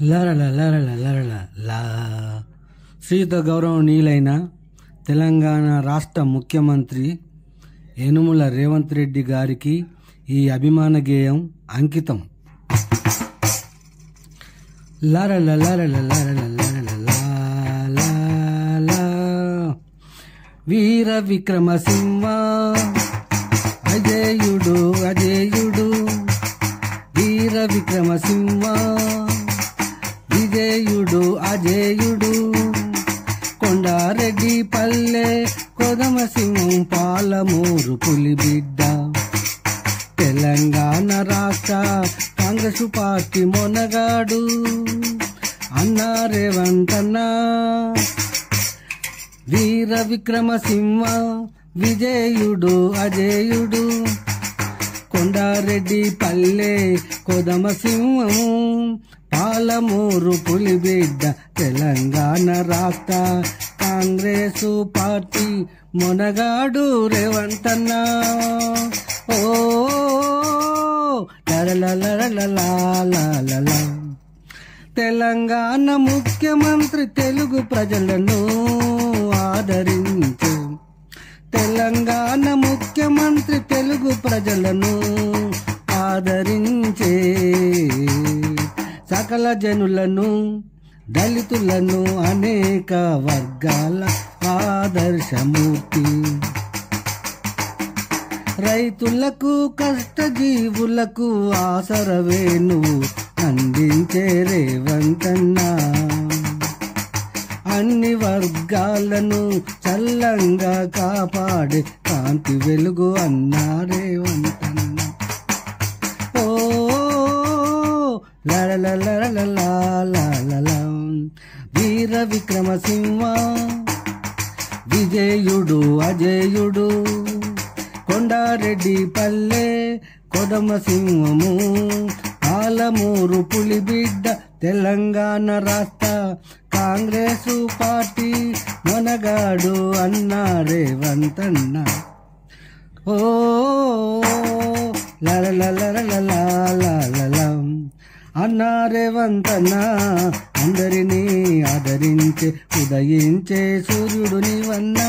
లరల లరల లరల లా శ్రీయుత గౌరవనీయులైన తెలంగాణ రాష్ట్ర ముఖ్యమంత్రి యనుమల రేవంత్ రెడ్డి గారికి ఈ అభిమాన గేయం అంకితం. లరల లరల లరల లరల లా లా వీర విక్రమసింహ అజేయుడు అజేయుడు వీర విక్రమసింహ విజయుడు అజేయుడు కొండారెడ్డి పల్లె కొదమసింహం పాలమూరు పులిబిడ్డ తెలంగాణ రాష్ట్ర కాంగ్రెస్ పార్టీ మొనగాడు అన్నా రేవంత్ అన్నా. వీర విక్రమసింహ విజయుడు అజేయుడు కొండారెడ్డి పల్లె కొదమసింహం పాలమూరు పులిబిడ్డ తెలంగాణ రాష్ట్ర కాంగ్రెస్ పార్టీ మొనగాడు రేవంత్ అన్నా. ఓ లరలలరలలా తెలంగాణ ముఖ్యమంత్రి తెలుగు ప్రజలను ఆదరించు. తెలంగాణ ముఖ్యమంత్రి తెలుగు ప్రజలను ఆదరించే సకల జనులను దళితులను అనేక వర్గాల ఆదర్శమూర్తి. రైతులకు కష్టజీవులకు ఆసరవేణువు అందించే రేవంత్ అన్నా. అన్ని వర్గాలను చల్లంగా కాపాడే కాంతి వెలుగు అన్నా రేవంత్ అన్నా. ఓ లరలలరలలా వీర విక్రమసింహ విజయుడు అజేయుడు కొండారెడ్డి పల్లె కొదమసింహము పాలమూరు పులిబిడ్డ తెలంగాణ రాష్ట్ర కాంగ్రెస్ పార్టీ మొనగాడు అన్నా రేవంత్ అన్నా. ఓ లరలలరలలా అన్నా రేవంత్ అన్నా. అందరినీ ఆదరించే ఉదయించే సూర్యుడు నీవన్నా.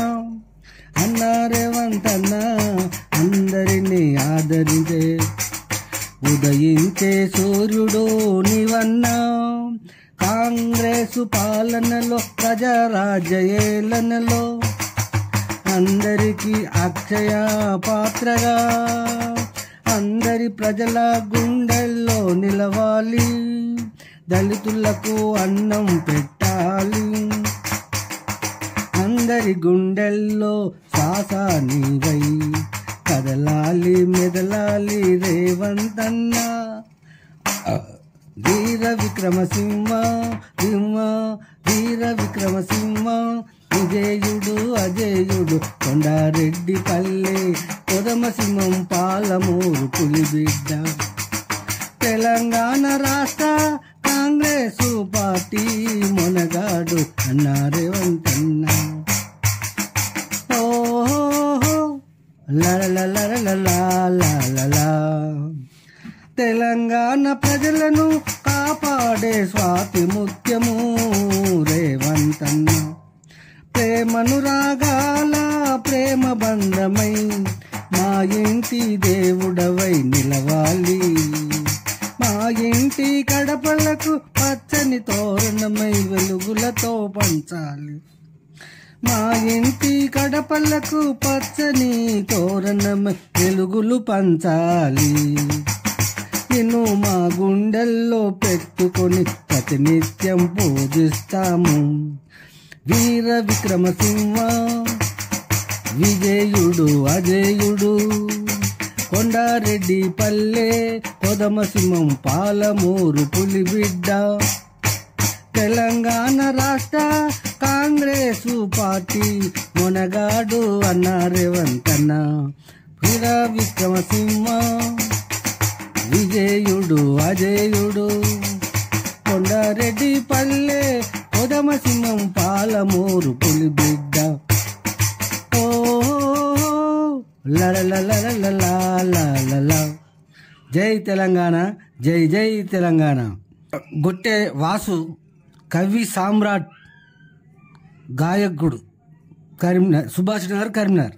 అన్నా రేవంత్ అన్నా అందరినీ ఆదరించే ఉదయించే సూర్యుడు నీవన్నా. కాంగ్రెసు పాలనలో ప్రజారాజ్యేలనలో అందరికీ అక్షయ పాత్రగా అందరి ప్రజల గుండెల్లో నిలవాలి. దళితులకు అన్నం పెట్టాలి. అందరి గుండెల్లో సాసానివై కదలాలి మెదలాలి రేవంత్ అన్నా. వీర విక్రమసింహ వీర విక్రమసింహ విజయుడు అజేయుడు కొండారెడ్డి పల్లె కొదమసింహం పాలమూరు పులిబిడ్డ తెలంగాణ రాష్ట్ర కాంగ్రెస్ పార్టీ మొనగాడు అన్నా రేవంత్ అన్నా. ఓహో లరలలరలలా తెలంగాణ ప్రజలను కాపాడే స్వాతి ముత్యము రేవంత్ అన్నా. ప్రేమను రాగాల ప్రేమ బంధమై మా ఇంటి దేవుడవై నిలవాలి. మా ఇంటి కడపలకు పచ్చని తోరణమై వెలుగులతో పంచాలి. మా ఇంటి కడపలకు పచ్చని తోరణమై వెలుగులు పంచాలి. నిన్ను మా గుండెల్లో పెట్టుకొని ప్రతినిత్యం పూజిస్తాము. వీర విక్రమసింహ విజయుడు అజేయుడు కొండారెడ్డి పల్లె కొదమసింహం పాలమూరు పులిబిడ్డ తెలంగాణ రాష్ట్ర కాంగ్రెస్ పార్టీ మొనగాడు అన్నా రేవంత్ అన్నా. వీర విక్రమసింహ విజయుడు అజేయుడు కొండారెడ్డి పల్లె కొదమసింహం పాలమూరు పులిబిడ్డ. ఓ లరలలరలలా జై తెలంగాణ, జై జై తెలంగాణ. గొట్టె వాసు కవి సామ్రాట్ గాయకుడు కరీంనగర్, సుభాష్ నగర్, కరీంనగర్.